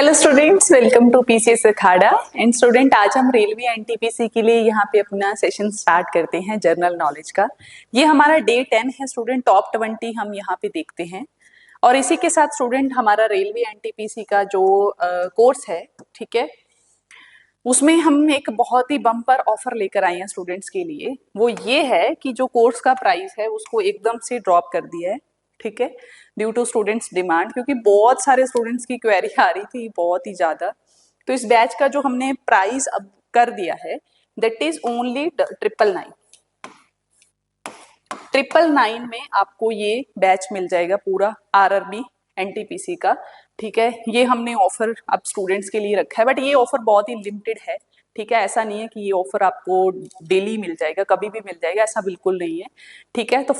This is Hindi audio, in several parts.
Hello students, welcome to PCS Akhada. And student, आज हम रेलवे एनटीपीसी के लिए यहाँ पे अपना सेशन स्टार्ट करते हैं जनरल नॉलेज का। ये हमारा डे 10 है स्टूडेंट। टॉप 20 हम यहाँ पे देखते हैं और इसी के साथ स्टूडेंट हमारा रेलवे एनटीपीसी का जो कोर्स है, ठीक है, उसमें हम एक बहुत ही बम्पर ऑफर लेकर आए हैं स्टूडेंट्स के लिए। वो ये है कि जो कोर्स का प्राइस है उसको एकदम से ड्रॉप कर दिया है, ठीक है, ड्यू टू स्टूडेंट्स डिमांड, क्योंकि बहुत सारे स्टूडेंट्स की क्वेरी आ रही थी, बहुत ही ज्यादा। तो इस बैच का जो हमने प्राइस अब कर दिया है, दैट इज ओनली 999। 999 में आपको ये बैच मिल जाएगा पूरा आरआरबी एनटीपीसी का, ठीक है। ये हमने ऑफर अब स्टूडेंट्स के लिए रखा है, बट ये ऑफर बहुत ही लिमिटेड है, ठीक है। ऐसा नहीं है कि ये ऑफर आपको डेली मिल जाएगा, कभी भी मिल जाएगा, ऐसा बिल्कुल नहीं है, ठीक है। तो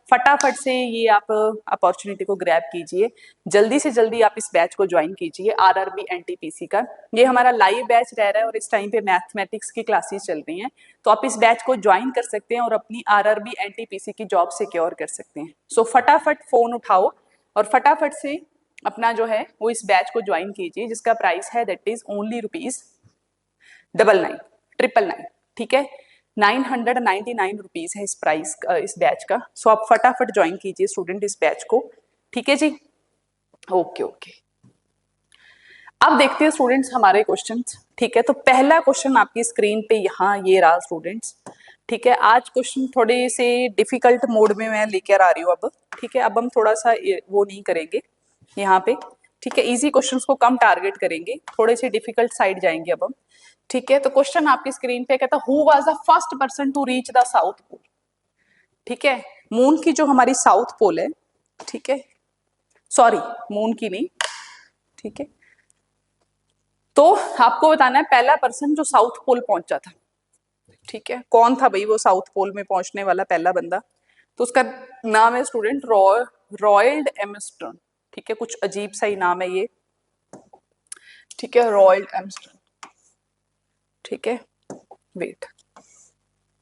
फटाफट से ये आप अपॉर्चुनिटी को ग्रैब कीजिए, जल्दी से जल्दी आप इस बैच को ज्वाइन कीजिए आरआरबी एनटीपीसी का। ये हमारा लाइव बैच रह रहा है और इस टाइम पे मैथमेटिक्स की क्लासेस चल रही हैं, तो आप इस बैच को ज्वाइन कर सकते हैं और अपनी आरआरबी एनटीपीसी की जॉब सिक्योर कर सकते हैं। सो फटाफट फोन उठाओ और फटाफट से अपना जो है वो इस बैच को ज्वाइन कीजिए, जिसका प्राइस है दैट इज ओनली ₹999, ठीक है। 999 रुपीज है इस प्राइस इस बैच का। सो आप फटाफट ज्वाइन कीजिए स्टूडेंट इस बैच को, ठीक है जी। ओके ओके, अब देखते हैं स्टूडेंट्स हमारे क्वेश्चंस, ठीक है। तो पहला क्वेश्चन आपकी स्क्रीन पे यहाँ ये रहा स्टूडेंट्स, ठीक है। आज क्वेश्चन थोड़े से डिफिकल्ट मोड में मैं लेकर आ रही हूँ अब, ठीक है। अब हम थोड़ा सा वो नहीं करेंगे यहाँ पे, ठीक है। इजी क्वेश्चंस को कम टारगेट करेंगे, थोड़े से डिफिकल्ट साइड जाएंगे अब हम, ठीक है। तो क्वेश्चन आपकी स्क्रीन पे कहता, who was the first person to reach the South Pole, ठीक है। मून की जो हमारी साउथ पोल है, ठीक है, सॉरी मून की नहीं, ठीक है। तो आपको बताना है पहला पर्सन जो साउथ पोल पहुंचा था, ठीक है। कौन था भाई वो साउथ पोल में पहुंचने वाला पहला बंदा? तो उसका नाम है स्टूडेंट रॉयल्ड एमस्टर्न, ठीक है। कुछ अजीब सा ही नाम है ये, ठीक है, रॉयल्ड एमस्टर्न, ठीक है। वेट,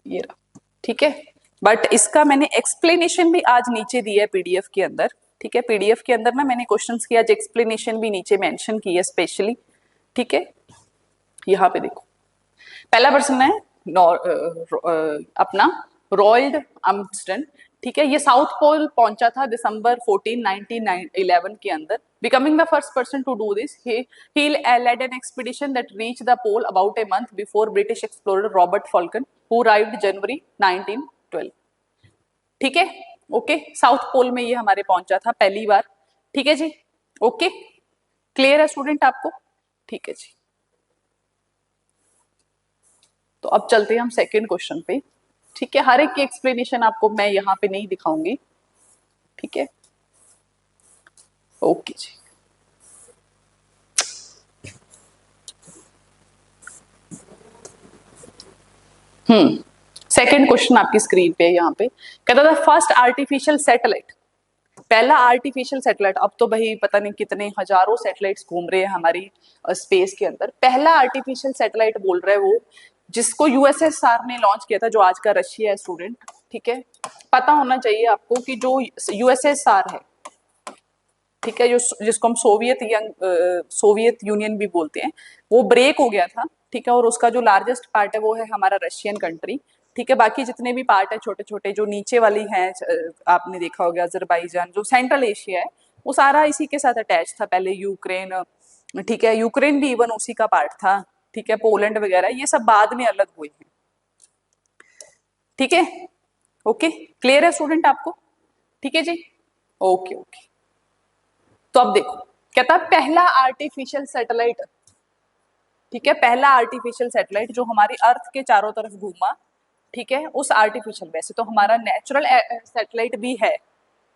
ये रहा, ठीक है। बट इसका मैंने एक्सप्लेनेशन भी आज नीचे दी है पीडीएफ के अंदर, ठीक है। पीडीएफ के अंदर ना मैंने क्वेश्चंस की आज एक्सप्लेनेशन भी नीचे मेंशन की है स्पेशली, ठीक है। यहाँ पे देखो, पहला पर्सन है अपना रॉयल्ड एम्स्टन, ठीक है। ये साउथ पोल पहुंचा था दिसंबर 14 1911 के अंदर। Becoming the first person to do this, he led an expedition that reached the pole about a month before British explorer Robert Falcon, who arrived January 1912, ठीक है। ओके, साउथ पोल में ये हमारे पहुंचा था पहली बार, ठीक है जी। ओके, क्लियर है स्टूडेंट आपको? ठीक है जी। तो अब चलते हैं हम सेकेंड क्वेश्चन पे, ठीक है। हर एक की एक्सप्लेनेशन आपको मैं यहाँ पे नहीं दिखाऊंगी, ठीक है। ओके जी, सेकेंड क्वेश्चन आपकी स्क्रीन पे यहाँ पे कहता था, फर्स्ट आर्टिफिशियल सैटेलाइट, पहला आर्टिफिशियल सैटेलाइट। अब तो भाई पता नहीं कितने हजारों सैटेलाइट्स घूम रहे हैं हमारी स्पेस के अंदर। पहला आर्टिफिशियल सैटेलाइट बोल रहा है वो जिसको यूएसएसआर ने लॉन्च किया था, जो आज का रशिया है स्टूडेंट, ठीक है। पता होना चाहिए आपको कि जो यूएसएसआर है, ठीक है, जो जिसको हम सोवियत यूनियन भी बोलते हैं, वो ब्रेक हो गया था, ठीक है। और उसका जो लार्जेस्ट पार्ट है वो है हमारा रशियन कंट्री, ठीक है। बाकी जितने भी पार्ट है छोटे छोटे जो नीचे वाली हैं, आपने देखा होगा अजरबैजान, जो सेंट्रल एशिया है, वो सारा इसी के साथ अटैच था पहले। यूक्रेन, ठीक है, यूक्रेन भी इवन उसी का पार्ट था, ठीक है। पोलैंड वगैरह ये सब बाद में अलग हुए हैं, ठीक है। ओके, क्लियर है स्टूडेंट आपको? ठीक है जी, ओके ओके। तो अब देखो, कहता पहला आर्टिफिशियल सैटेलाइट, ठीक है, पहला आर्टिफिशियल सैटेलाइट जो हमारी अर्थ के चारों तरफ घूमा, ठीक है, उस आर्टिफिशियल, वैसे तो हमारा नेचुरल सैटेलाइट भी है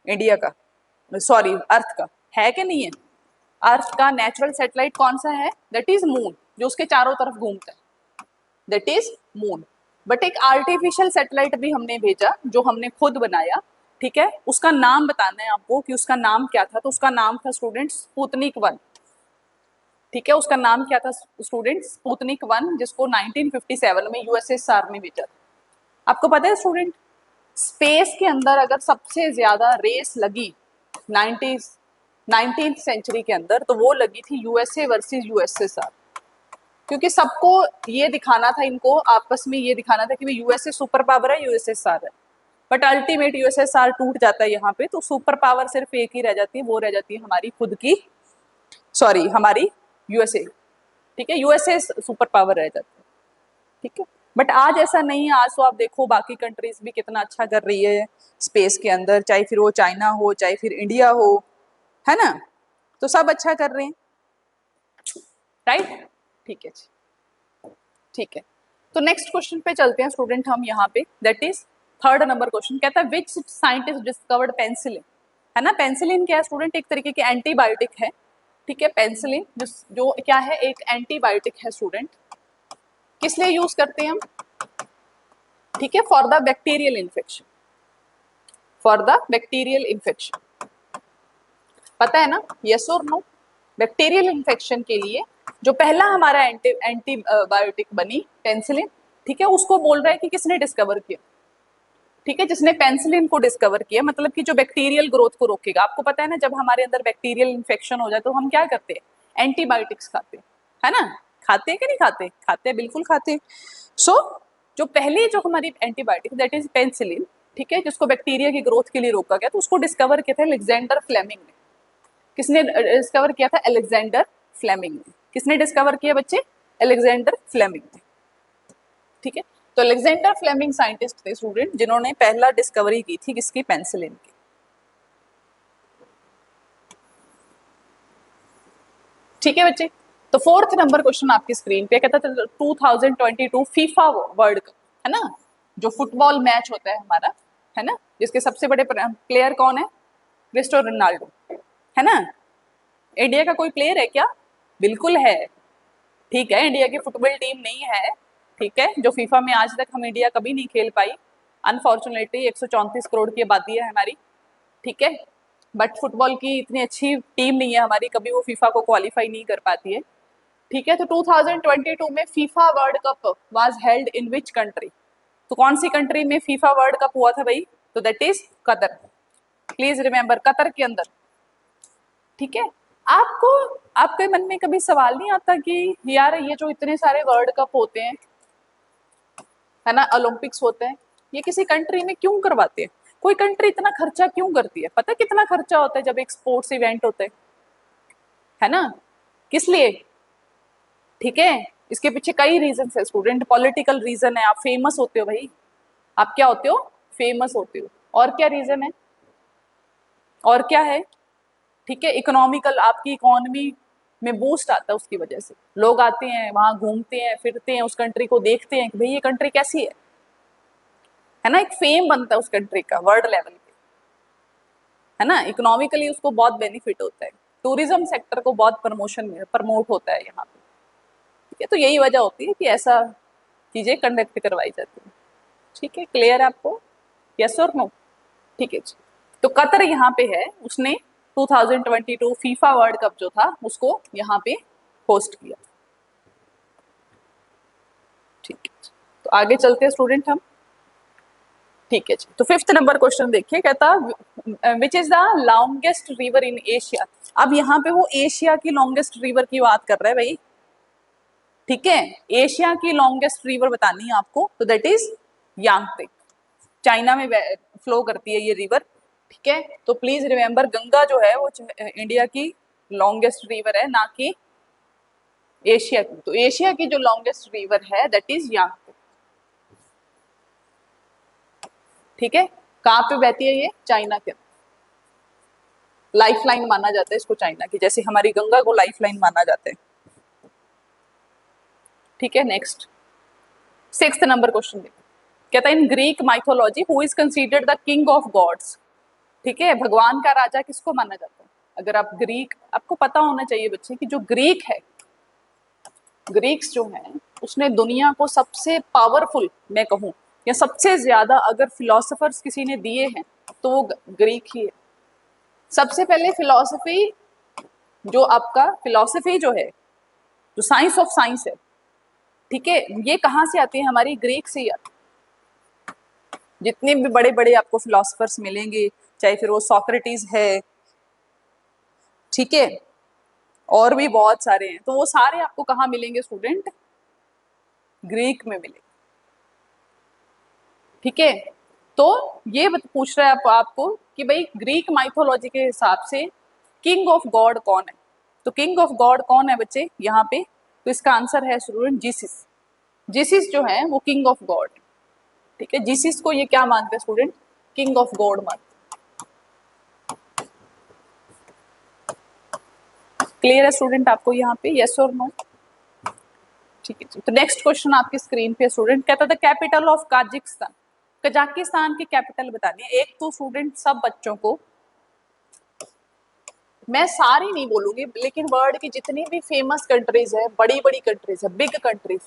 इंडिया का, सॉरी अर्थ का, है कि नहीं है? अर्थ का नेचुरल सैटेलाइट कौन सा है? दैट इज मून, जो उसके चारों तरफ घूमता है, दैट इज मून। बट एक आर्टिफिशियल सैटेलाइट भी हमने भेजा, जो हमने खुद बनाया, ठीक है। उसका नाम बताना है आपको कि उसका नाम क्या था। तो उसका नाम था स्टूडेंट स्पुतनिक 1, ठीक है। उसका नाम क्या था स्टूडेंट? स्पुतनिक 1, जिसको 1957 में यूएसएसआर ने भेजा था। आपको पता है स्टूडेंट, स्पेस के अंदर अगर सबसे ज्यादा रेस लगी 90s 19th सेंचुरी के अंदर, तो वो लगी थी यूएसए वर्सेस यूएसएसआर, क्योंकि सबको ये दिखाना था, इनको आपस में ये दिखाना था कि भाई यूएसए सुपर पावर है, यूएसएसआर है, बट अल्टीमेट यूएसएसआर टूट जाता है यहाँ पे, तो सुपर पावर सिर्फ एक ही रह जाती है, वो रह जाती है हमारी खुद की, सॉरी हमारी यूएसए, ठीक है, यूएसए सुपर पावर रह जाती है, ठीक है। बट आज ऐसा नहीं है, आज तो आप देखो बाकी कंट्रीज भी कितना अच्छा कर रही है स्पेस के अंदर, चाहे फिर वो चाइना हो, चाहे फिर इंडिया हो, है ना, तो सब अच्छा कर रहे हैं, राइट, ठीक है जी, ठीक है। तो नेक्स्ट क्वेश्चन पे चलते हैं स्टूडेंट हम यहाँ पे, that is third number question, कहता है विच साइंटिस्ट डिस्कवर्ड पेंसिलिन, है ना, पेंसिलिन क्या है स्टूडेंट, एक तरीके की एंटीबायोटिक है, ठीक है, पेंसिलिन जो क्या है, एक एंटीबायोटिक है स्टूडेंट, किस लिए यूज करते हैं हम, ठीक है, for the bacterial infection, for the bacterial infection, पता है ना, यस और नो, बैक्टीरियल इन्फेक्शन के लिए जो पहला हमारा एंटीबायोटिक बनी पेंसिलिन, ठीक है, उसको बोल रहा है कि किसने डिस्कवर किया, ठीक है, जिसने पेंसिलिन को डिस्कवर किया, मतलब कि जो बैक्टीरियल ग्रोथ को रोकेगा, आपको पता है ना, जब हमारे अंदर बैक्टीरियल इन्फेक्शन हो जाए तो हम क्या करते हैं, एंटीबायोटिक्स खाते हैं, है ना, खाते हैं कि नहीं खाते, खाते हैं, बिल्कुल खाते हैं। सो जो पहली जो हमारी एंटीबायोटिक दैट इज पेंसिलिन, ठीक है, जिसको बैक्टीरिया की ग्रोथ के लिए रोका गया, तो उसको डिस्कवर किया था अलेक्जेंडर फ्लेमिंग ने, किसने डिस्कवर किया था, अलेक्जेंडर फ्लेमिंग ने, किसने डिस्कवर किया बच्चे, अलेक्जेंडर फ्लेमिंग ने, ठीक है। तो अलेक्जेंडर फ्लेमिंग साइंटिस्ट थे स्टूडेंट, जिन्होंने पहला डिस्कवरी की थी किसकी, पेंसिलिन की, ठीक है बच्चे। तो फोर्थ नंबर क्वेश्चन आपकी स्क्रीन पे कहता था 2022 फीफा वर्ल्ड कप, है ना, जो फुटबॉल मैच होता है हमारा, है ना, जिसके सबसे बड़े प्लेयर कौन है, क्रिस्टियानो रोनाल्डो, है ना, इंडिया का कोई प्लेयर है क्या, बिल्कुल है, ठीक है, इंडिया की फुटबॉल टीम नहीं है, ठीक है, जो फीफा में आज तक हम इंडिया कभी नहीं खेल पाई, अनफॉर्चुनेटली 134 करोड़ की आबादी है हमारी, ठीक है, बट फुटबॉल की इतनी अच्छी टीम नहीं है हमारी, कभी वो फीफा को क्वालिफाई नहीं कर पाती है, ठीक है। तो 2022 में FIFA world cup was held in which country, तो कौन सी कंट्री में फीफा वर्ल्ड कप हुआ था भाई, तो that is Qatar, please remember, Qatar के अंदर, ठीक है। आपको आपके मन में कभी सवाल नहीं आता कि यार ये जो इतने सारे वर्ल्ड कप होते हैं, है ना, ओलंपिक्स होते हैं, ये किसी कंट्री में क्यों करवाते हैं, कोई कंट्री इतना खर्चा क्यों करती है, पता है कितना खर्चा होता है जब एक स्पोर्ट्स इवेंट होता है ना, किस लिए, ठीक है, इसके पीछे कई रीजन है स्टूडेंट, पॉलिटिकल रीजन है, आप फेमस होते हो भाई, आप क्या होते हो, फेमस होते हो, और क्या रीजन है, और क्या है, ठीक है, इकोनॉमिकल, आपकी इकोनॉमी में बूस्ट आता है, उसकी वजह से लोग आते हैं वहां, घूमते हैं फिरते हैं, उस कंट्री को देखते हैं कि भाई ये कंट्री कैसी है ना, एक फेम बनता है उस कंट्री का वर्ल्ड लेवल पे, है ना, इकोनॉमिकली उसको बहुत बेनिफिट होता है, टूरिज्म सेक्टर को बहुत प्रमोट होता है यहाँ पे, ठीक है, तो यही वजह होती है कि ऐसा चीजें कंडक्ट करवाई जाती है, ठीक है, क्लियर आपको, यस और नो, ठीक है जी। तो कतर यहाँ पे है, उसने 2022 फीफा वर्ल्ड कप जो था उसको यहाँ पे होस्ट किया, ठीक है, तो आगे चलते हैं स्टूडेंट हम, ठीक है जी। तो फिफ्थ नंबर क्वेश्चन देखिए, कहता which is the longest river in Asia, अब यहाँ पे वो एशिया की लॉन्गेस्ट रिवर की बात कर रहा है भाई, ठीक है, एशिया की लॉन्गेस्ट रिवर बतानी है आपको, तो दैट इज यांगत्से, चाइना में फ्लो करती है ये रिवर, ठीक है, तो प्लीज रिमेंबर गंगा जो है वो इंडिया की लॉन्गेस्ट रिवर है, ना कि एशिया की, तो एशिया की जो लॉन्गेस्ट रिवर है दैट इज यांगत्से, ठीक है, कहाँ पे बहती है ये, चाइना के, लाइफ लाइन माना जाता है इसको चाइना की, जैसे हमारी गंगा को लाइफ लाइन माना जाता है, ठीक है। नेक्स्ट सिक्स्थ नंबर क्वेश्चन देखो, कहता है in Greek mythology who is considered the king of gods, ठीक है, भगवान का राजा किसको माना जाता है, अगर आप ग्रीक, आपको पता होना चाहिए बच्चे कि जो ग्रीक है, ग्रीक्स जो है, उसने दुनिया को सबसे पावरफुल मैं कहूँ, या सबसे ज्यादा अगर फिलोसफर्स किसी ने दिए हैं तो वो ग्रीक ही है, सबसे पहले फिलोसफी, जो आपका फिलोसफी जो है, जो साइंस ऑफ साइंस है, ठीक है, ये कहाँ से आती है, हमारी ग्रीक से ही आती है, जितने भी बड़े बड़े आपको फिलोसफर्स मिलेंगे, चाहे फिर वो सोक्रेटिस है, ठीक है, और भी बहुत सारे हैं, तो वो सारे आपको कहाँ मिलेंगे स्टूडेंट? ग्रीक में मिलेंगे। ठीक है, तो ये पूछ रहा है आपको कि भाई ग्रीक माइथोलॉजी के हिसाब से किंग ऑफ गॉड कौन है? तो किंग ऑफ गॉड कौन है बच्चे यहाँ पे? तो इसका आंसर है स्टूडेंट जीसस। जीसस जो है वो किंग ऑफ गॉड। ठीक है, जीसस को ये क्या मानते हैं स्टूडेंट? किंग ऑफ गॉड मानते। क्लियर है स्टूडेंट आपको यहाँ पे, यस और नो? ठीक है, तो नेक्स्ट क्वेश्चन आपकी स्क्रीन पे स्टूडेंट कहता था कैपिटल ऑफ काजाकिस्तान। कजाकिस्तान की कैपिटल बतानी है। एक तो स्टूडेंट सब बच्चों को, मैं सारी नहीं बोलूंगी लेकिन वर्ल्ड की जितनी भी फेमस कंट्रीज है, बड़ी बड़ी कंट्रीज है, बिग कंट्रीज,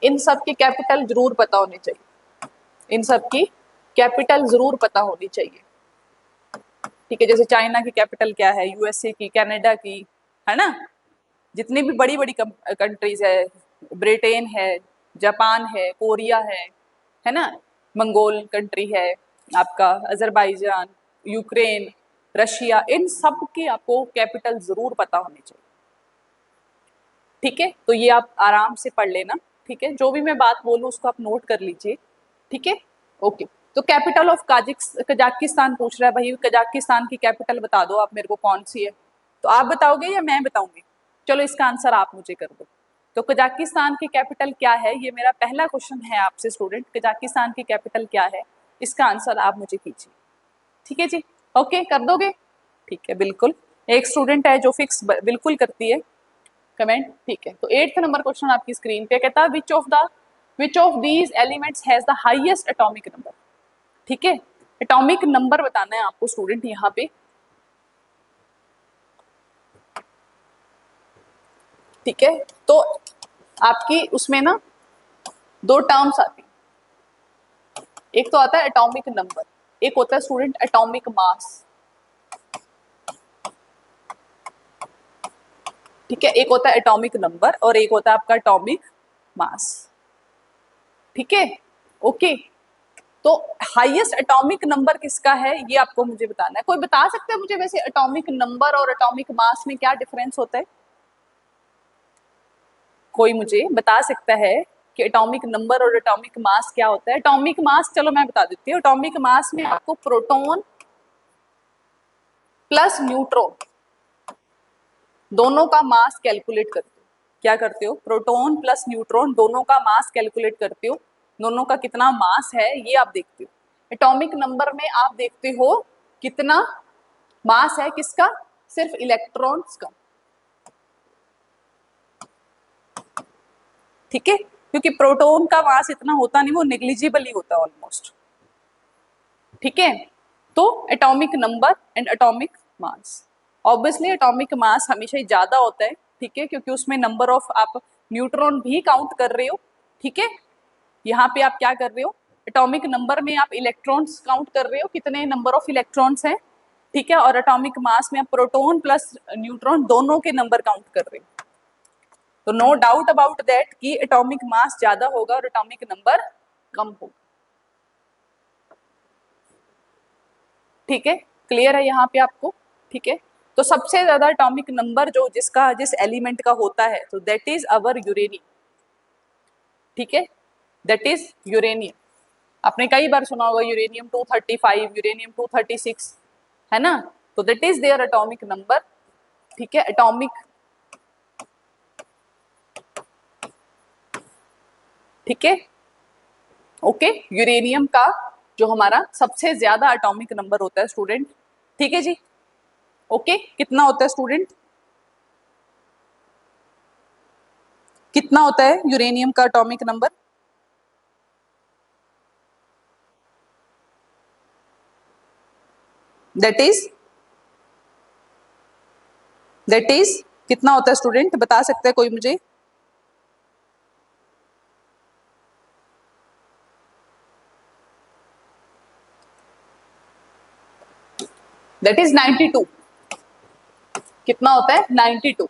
इन सब की कैपिटल जरूर पता होनी चाहिए। इन सब की कैपिटल जरूर पता होनी चाहिए। ठीक है, जैसे चाइना की कैपिटल क्या है, यूएसए की, कनाडा की, है ना? जितनी भी बड़ी बड़ी कंट्रीज है, ब्रिटेन है, जापान है, कोरिया है ना, मंगोल कंट्री है आपका, अजरबैजान, यूक्रेन, रशिया, इन सब की आपको कैपिटल जरूर पता होनी चाहिए। ठीक है, तो ये आप आराम से पढ़ लेना। ठीक है, जो भी मैं बात बोलूँ उसको आप नोट कर लीजिए। ठीक है, ओके। तो कैपिटल ऑफ कजाकिस्तान पूछ रहा है भाई, कजाकिस्तान की कैपिटल बता दो आप मेरे को कौन सी है। तो आप बताओगे या मैं बताऊंगी? चलो इसका आंसर आप मुझे कर दो। तो कजाकिस्तान की कैपिटल क्या है, ये मेरा पहला क्वेश्चन है आपसे स्टूडेंट। कजाकिस्तान की कैपिटल क्या है, इसका आंसर आप मुझे कीजिए। ठीक है जी, ओके कर दोगे? ठीक है, बिल्कुल। एक स्टूडेंट है जो फिक्स बिल्कुल करती है कमेंट। ठीक है, तो 8th नंबर क्वेश्चन आपकी स्क्रीन पे कहता है which of these elements has the highest atomic number. ठीक है, एटॉमिक नंबर बताना है आपको स्टूडेंट यहाँ पे। ठीक है, तो आपकी उसमें ना दो टर्म्स आती हैं। एक तो आता है एटॉमिक नंबर, एक होता है स्टूडेंट एटॉमिक मास। ठीक है, एक होता है एटॉमिक नंबर और एक होता है आपका एटॉमिक मास। ठीक है, ओके। तो हाईएस्ट एटॉमिक नंबर किसका है ये आपको मुझे बताना है। कोई बता सकता है मुझे वैसे एटॉमिक नंबर और एटॉमिक मास में क्या डिफरेंस होता है? कोई मुझे बता सकता है कि एटॉमिक नंबर और एटॉमिक मास क्या होता है? एटॉमिक मास चलो मैं बता देती हूँ। एटॉमिक मास में आपको प्रोटॉन प्लस न्यूट्रॉन दोनों का मास कैलकुलेट करते हो। क्या करते हो? प्रोटॉन प्लस न्यूट्रॉन दोनों का मास कैलकुलेट करते हो। दोनों का कितना मास है ये आप देखते हो। एटॉमिक नंबर में आप देखते हो कितना मास है किसका? सिर्फ इलेक्ट्रॉन्स का। ठीक है, क्योंकि प्रोटॉन का मास इतना होता नहीं, वो नेग्लिजिबल ही होता है ऑलमोस्ट। ठीक है, तो atomic number and atomic mass, obviously atomic mass हमेशा ही ज्यादा होता है। ठीक है, क्योंकि उसमें नंबर ऑफ आप न्यूट्रॉन भी काउंट कर रहे हो। ठीक है, यहाँ पे आप क्या कर रहे हो? एटॉमिक नंबर में आप इलेक्ट्रॉन्स काउंट कर रहे हो, कितने नंबर ऑफ इलेक्ट्रॉन्स हैं। ठीक है, और एटॉमिक मास में आप प्रोटॉन प्लस न्यूट्रॉन दोनों के नंबर काउंट कर रहे हो। तो नो डाउट अबाउट दैट कि एटॉमिक मास ज्यादा होगा और एटॉमिक नंबर कम होगा। ठीक है, क्लियर है यहाँ पे आपको? ठीक है, तो सबसे ज्यादा एटॉमिक नंबर जो जिस एलिमेंट का होता है तो दैट इज अवर यूरेनियम। ठीक है, दैट इज यूरेनियम। आपने कई बार सुना होगा यूरेनियम 235, यूरेनियम 236, है ना? तो that is their atomic number. ठीक है, एटॉमिक, ठीक है, ओके। यूरेनियम का जो हमारा सबसे ज्यादा एटॉमिक नंबर होता है स्टूडेंट। ठीक है जी, ओके। कितना होता है स्टूडेंट? कितना होता है यूरेनियम का एटॉमिक नंबर? दैट इज कितना होता है स्टूडेंट, बता सकते हैं कोई मुझे? That is 92। कितना होता है? 92।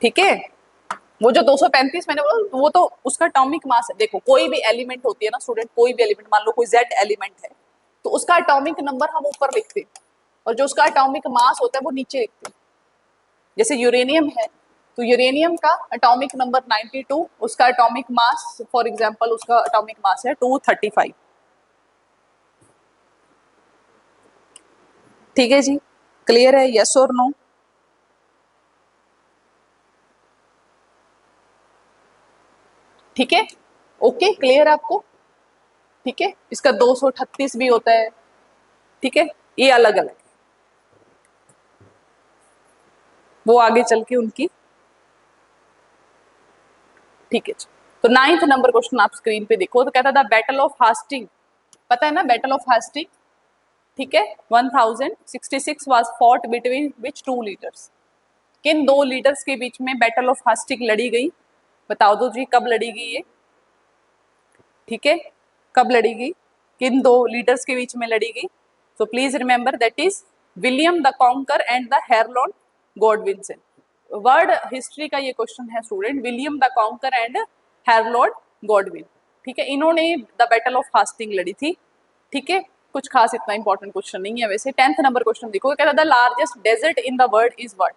ठीक है, वो जो 235 मैंने बोला वो तो उसका एटॉमिक मास है। देखो कोई भी एलिमेंट होती है ना स्टूडेंट, कोई भी एलिमेंट, मान लो कोई जेड एलिमेंट है, तो उसका एटॉमिक नंबर हम ऊपर लिखते हैं और जो उसका एटॉमिक मास होता है वो नीचे लिखते हैं। जैसे यूरेनियम है तो यूरेनियम का एटॉमिक नंबर 92, उसका एटॉमिक मास फॉर एग्जांपल उसका एटॉमिक मास है 235। ठीक है जी, क्लियर है, यस और नो? ठीक है, ओके, क्लियर है आपको? ठीक है, इसका 238 भी होता है। ठीक है, ये अलग अलग, वो आगे चल के उनकी। ठीक है जी, तो 9th नंबर क्वेश्चन आप स्क्रीन पे देखो, तो कहता था बैटल ऑफ हास्टिंग, पता है ना बैटल ऑफ हास्टिंग? ठीक है, 1066 was fought between which two leaders, किन दो लीडर्स के बीच में बैटल ऑफ हास्टिंग लड़ी गई? बताओ दो जी, कब लड़ी गई ये? ठीक है, कब लड़ी गई, किन दो लीडर्स के बीच में लड़ी गई? So please remember that is William the Conqueror and the Harold Godwinson. World history का ये क्वेश्चन है student, William the Conqueror and Harold Godwin. ठीक है, इन्होंने द बैटल ऑफ हास्टिंग लड़ी थी। ठीक है, कुछ खास इतना इंपॉर्टेंट क्वेश्चन नहीं है वैसे। 10th नंबर क्वेश्चन देखो, कहता था the largest desert in the world is what?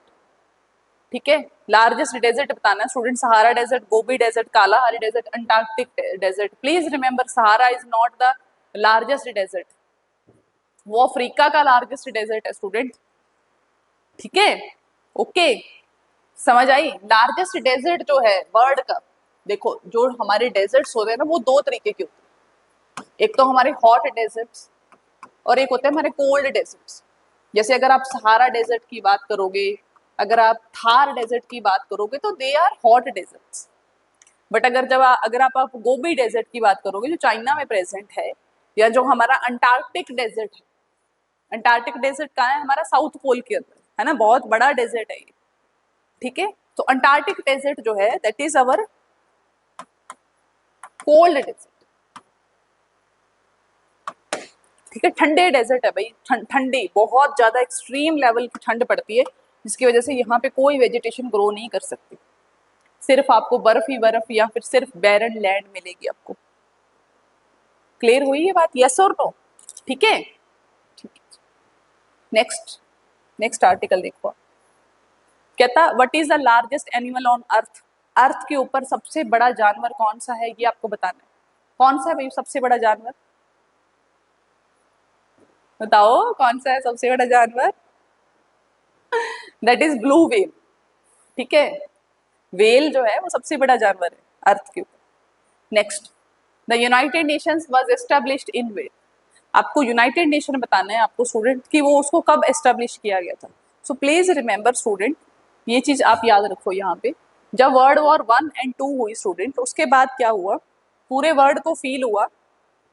ठीक है, लार्जेस्ट डेजर्ट बताना है student, Sahara desert, Gobi desert, Kalahari desert, Antarctic desert. Please remember Sahara is not the largest desert, वो अफ्रीका का लार्जेस्ट डेजर्ट है स्टूडेंट। ठीक है, ओके, समझ आई? लार्जेस्ट डेजर्ट जो है वर्ल्ड का, देखो जो हमारे डेजर्ट्स होते हैं ना वो दो तरीके के होते हैं, एक तो हमारे हॉट डेजर्ट्स और एक होते हैं हमारे कोल्ड डेजर्ट्स। जैसे अगर आप सहारा डेजर्ट की बात करोगे, अगर आप थार डेजर्ट की बात करोगे तो they are hot deserts. But अगर आप गोबी डेजर्ट की बात करोगे जो चाइना में प्रेजेंट है, या जो हमारा अंटार्कटिक डेजर्ट है, अंटार्कटिक डेजर्ट कहाँ है? हमारा साउथ पोल के अंदर है ना, बहुत बड़ा डेजर्ट है ये। ठीक है, तो अंटार्कटिक डेजर्ट जो है that is our cold desert. ठीक है, ठंडे डेजर्ट है भाई, ठंडी, बहुत ज्यादा एक्सट्रीम लेवल की ठंड पड़ती है, जिसकी वजह से यहाँ पे कोई वेजिटेशन ग्रो नहीं कर सकती, सिर्फ आपको बर्फ ही बर्फ या फिर सिर्फ बैरन लैंड मिलेगी आपको। क्लियर हुई ये बात, यस और नो? ठीक है, ठीक है, नेक्स्ट, नेक्स्ट आर्टिकल देखो। कहता what is the largest animal on earth? Earth के ऊपर सबसे बड़ा जानवर कौन सा है ये आपको बताना है। कौन सा है भाई सबसे बड़ा जानवर? बताओ कौन सा है सबसे बड़ा जानवर? That is blue whale. ठीक है, व्हेल जो है वो सबसे बड़ा जानवर है अर्थ के ऊपर। Next, the United Nations was established in way. आपको यूनाइटेड नेशन बताना है आपको स्टूडेंट कि वो उसको कब एस्टैब्लिश किया गया था। सो प्लीज रिमेंबर स्टूडेंट, ये चीज आप याद रखो यहाँ पे, जब वर्ल्ड वॉर 1 एंड 2 हुई स्टूडेंट, उसके बाद क्या हुआ, पूरे वर्ल्ड को फील हुआ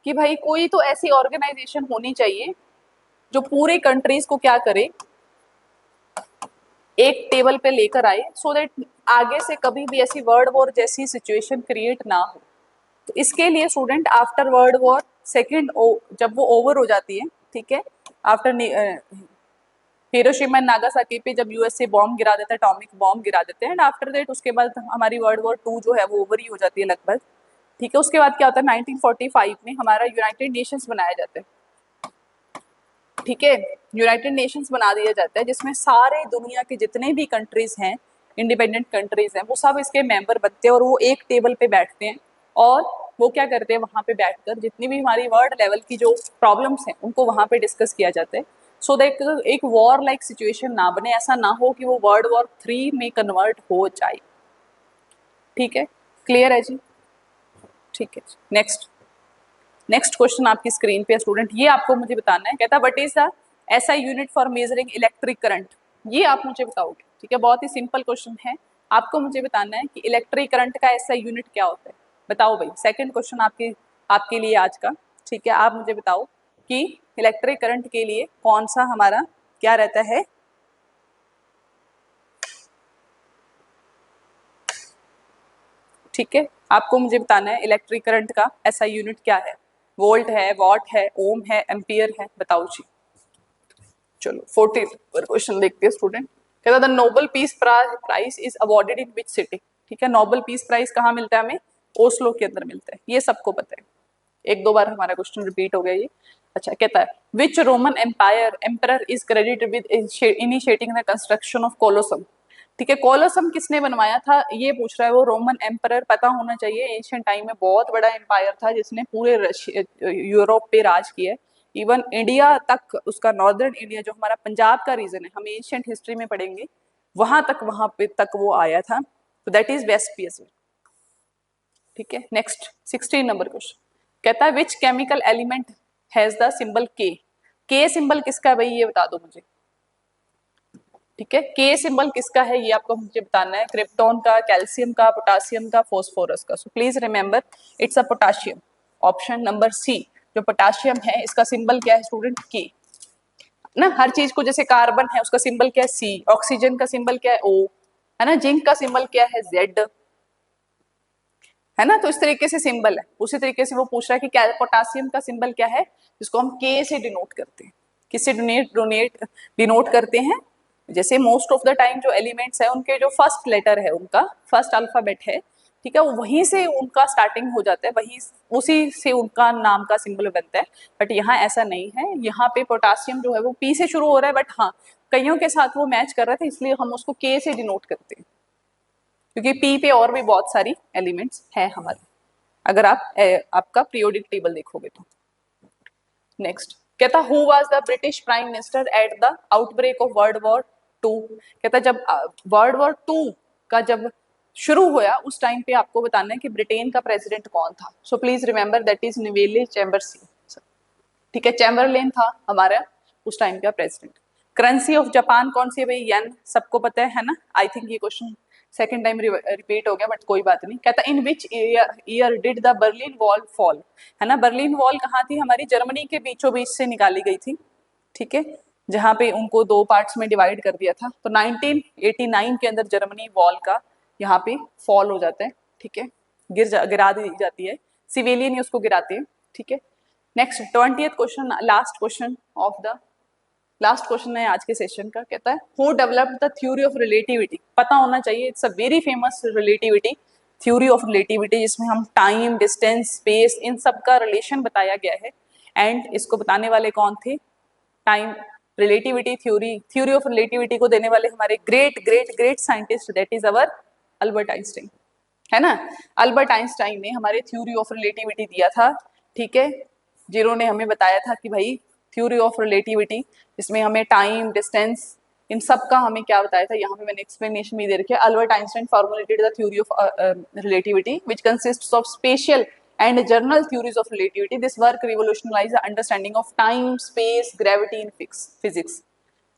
कि भाई कोई तो ऐसी ऑर्गेनाइजेशन होनी चाहिए जो पूरे कंट्रीज को क्या करे, एक टेबल पे लेकर आए, सो दैट आगे से कभी भी ऐसी वर्ल्ड वॉर जैसी सिचुएशन क्रिएट ना हो। तो इसके लिए student after world war second जब वो ओवर हो जाती है, ठीक है, आफ्टर हिरोशिमा एंड नागासाकी पे जब यूएसए बॉम्ब गिरा देता है, एटॉमिक बॉम्ब गिरा देते हैं, एंड आफ्टर दैट उसके बाद हमारी वर्ल्ड वॉर 2 जो है वो ओवर ही हो जाती है लगभग। ठीक है, उसके बाद क्या होता है 1945 में हमारा यूनाइटेड नेशंस बनाया जाता है। ठीक है, यूनाइटेड नेशंस बना दिया जाता है जिसमें सारे दुनिया के जितने भी कंट्रीज हैं, इंडिपेंडेंट कंट्रीज हैं, वो सब इसके मेंबर बनते हैं और वो एक टेबल पे बैठते हैं और वो क्या करते हैं वहाँ पे बैठकर जितनी भी हमारी वर्ल्ड लेवल की जो प्रॉब्लम्स हैं उनको वहाँ पे डिस्कस किया जाता है, सो दैट एक वॉर लाइक सिचुएशन ना बने, ऐसा ना हो कि वो वर्ल्ड वॉर 3 में कन्वर्ट हो जाए। ठीक है, क्लियर है जी? ठीक है, नेक्स्ट, नेक्स्ट क्वेश्चन आपकी स्क्रीन पे स्टूडेंट, ये आपको मुझे बताना है। कहता what is the SI unit for measuring electric current? ये आप मुझे बताओगे। ठीक है, बहुत ही सिंपल क्वेश्चन है, आपको मुझे बताना है कि इलेक्ट्रिक करंट का एसआई यूनिट क्या होता है। बताओ भाई, सेकंड क्वेश्चन आपके लिए आज का। ठीक है, आप मुझे बताओ कि इलेक्ट्रिक करंट के लिए कौन सा हमारा क्या रहता है? ठीक है, आपको मुझे बताना है इलेक्ट्रिक करंट का एसआई यूनिट क्या है। वोल्ट है, वॉट है, ओम है, एम्पियर है, बताओ जी। चलो 14 पर क्वेश्चन देखते हैं स्टूडेंट। कहता the Nobel peace prize is awarded in which city? ठीक है, नोबेल पीस प्राइज कहाँ मिलता है हमें? ओस्लो के अंदर मिलता है, ये सबको पता है, एक दो बार हमारा क्वेश्चन रिपीट हो गया ये। अच्छा, कहता है which Roman Empire emperor is credited with initiating the construction of Colosseum. ठीक है, कोलोसम किसने बनवाया था ये पूछ रहा है वो। रोमन एम्परर पता होना चाहिए, एशियन टाइम में बहुत बड़ा एम्पायर था जिसने पूरे यूरोप पे राज किया। इवन इंडिया तक, उसका नॉर्दर्न इंडिया जो हमारा पंजाब का रीजन है, हम एशियंट हिस्ट्री में पढ़ेंगे, वहां पे तक वो आया था। तो दैट इज वेस्पियस। ठीक है, नेक्स्ट 16 नंबर क्वेश्चन कहता है which chemical element has the symbol के सिंबल किसका है भाई ये बता दो मुझे। ठीक है, के सिंबल किसका है ये आपको मुझे बताना है। क्रिप्टॉन का, कैल्शियम का, पोटासियम का, फास्फोरस का। So please remember it's a potassium. Option number C जो पोटाशियम है इसका सिंबल क्या है स्टूडेंट, के ना। हर चीज को जैसे कार्बन है उसका सिंबल क्या है सी, ऑक्सीजन का सिंबल क्या है ओ, है ना, जिंक का सिंबल क्या है जेड, है ना। तो इस तरीके से सिंबल है। उसी तरीके से वो पूछ रहा है कि पोटासियम का सिंबल क्या है, जिसको हम के से डिनोट करते हैं। किससे डिनोट करते हैं, जैसे मोस्ट ऑफ द टाइम जो एलिमेंट्स है उनके जो फर्स्ट लेटर है, उनका फर्स्ट अल्फाबेट है, ठीक है, वहीं से उनका स्टार्टिंग हो जाता है, वहीं उसी से उनका नाम का सिंबल बनता है। बट यहाँ ऐसा नहीं है, यहाँ पे पोटासियम जो है वो पी से शुरू हो रहा है, बट हाँ कईयों के साथ वो मैच कर रहा था इसलिए हम उसको के से डिनोट करते हैं, क्योंकि पी पे और भी बहुत सारी एलिमेंट्स है हमारे, अगर आप आपका पीरियोडिक टेबल देखोगे तो। नेक्स्ट कहता who was the British prime minister at the outbreak of World War two. कहता जब वर्ल्ड वॉर टू का जब शुरू हुआ उस टाइम पे आपको बताना है कि ब्रिटेन का प्रेसिडेंट कौन था। So please remember that is Neville Chamberlain. ठीक है, चैम्बरलेन था हमारा उस टाइम का प्रेसिडेंट। करेंसी ऑफ जापान कौन सी है भाई, येन, सबको पता है ना। आई थिंक ये क्वेश्चन सेकंड टाइम रिपीट हो गया बट कोई बात नहीं। कहता in which year did the Berlin Wall fall, है ना। बर्लिन वॉल कहाँ थी, हमारी जर्मनी के बीचों बीच से निकाली गई थी। ठीक है, जहाँ पे उनको दो पार्ट्स में डिवाइड कर दिया था। तो 1989 के अंदर जर्मनी वॉल का यहाँ पे फॉल हो जाता है। ठीक है, गिरा दी जाती है, सिविलियन ही उसको गिराते हैं। ठीक है, next 20th question, last question of the last question है आज के सेशन का। कहता है who developed the theory of relativity. पता होना चाहिए, it's a very famous relativity, theory of relativity, जिसमें हम टाइम, डिस्टेंस, स्पेस, इन सब का रिलेशन बताया गया है। एंड इसको बताने वाले कौन थे, time relativity theory of relativity को देने वाले हमारे great great great scientist, that is our Albert Einstein, है ना। अल्बर्ट आइंस्टाइन ने हमारे थ्योरी ऑफ रिलेटिविटी दिया था। ठीक है, जिन्होंने हमें बताया था कि भाई थ्योरी ऑफ रिलेटिविटी, इसमें हमें टाइम, डिस्टेंस, इन सब का हमें क्या बताया था, यहाँ पे मैंने एक्सप्लेनेशन भी दे रखी है। Albert Einstein formulated the theory of relativity which consists of special and general theories of relativity. This work revolutionized the understanding of time, space, gravity in physics.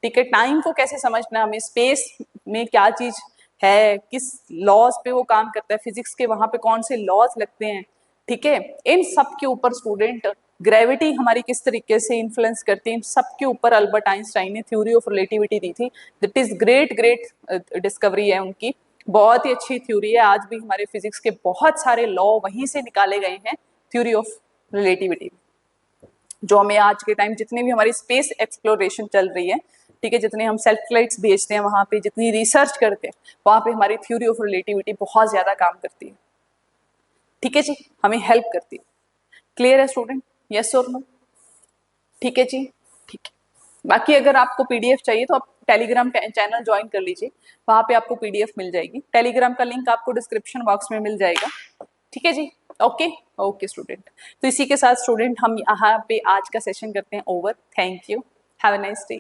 ठीक है, टाइम को कैसे समझना, हमें स्पेस में क्या चीज है, किस लॉज पे वो काम करता है, फिजिक्स के वहां पे कौन से लॉज लगते हैं। ठीक है, इन सब के ऊपर स्टूडेंट, ग्रेविटी हमारी किस तरीके से इन्फ्लुएंस करती है, इन सब के ऊपर अल्बर्ट आइंस्टाइन ने थ्योरी ऑफ रिलेटिविटी दी थी। That is great great discovery है उनकी, बहुत ही अच्छी थ्योरी है। आज भी हमारे फिजिक्स के बहुत सारे लॉ वहीं से निकाले गए हैं थ्योरी ऑफ रिलेटिविटी, जो हमें आज के टाइम जितने भी हमारी स्पेस एक्सप्लोरेशन चल रही है, ठीक है, जितने हम सैटेलाइट्स भेजते हैं वहां पे, जितनी रिसर्च करते हैं वहां पे हमारी थ्योरी ऑफ रिलेटिविटी बहुत ज्यादा काम करती है। ठीक है जी, हमें हेल्प करती है। क्लियर है स्टूडेंट, यस और नो? ठीक है जी, ठीक है। बाकी अगर आपको पीडीएफ चाहिए तो आप टेलीग्राम चैनल ज्वाइन कर लीजिए, वहां पे आपको पीडीएफ मिल जाएगी। टेलीग्राम का लिंक आपको डिस्क्रिप्शन बॉक्स में मिल जाएगा। ठीक है जी, ओके ओके स्टूडेंट। तो इसी के साथ स्टूडेंट हम यहाँ पे आज का सेशन करते हैं over. Thank you, have a nice day.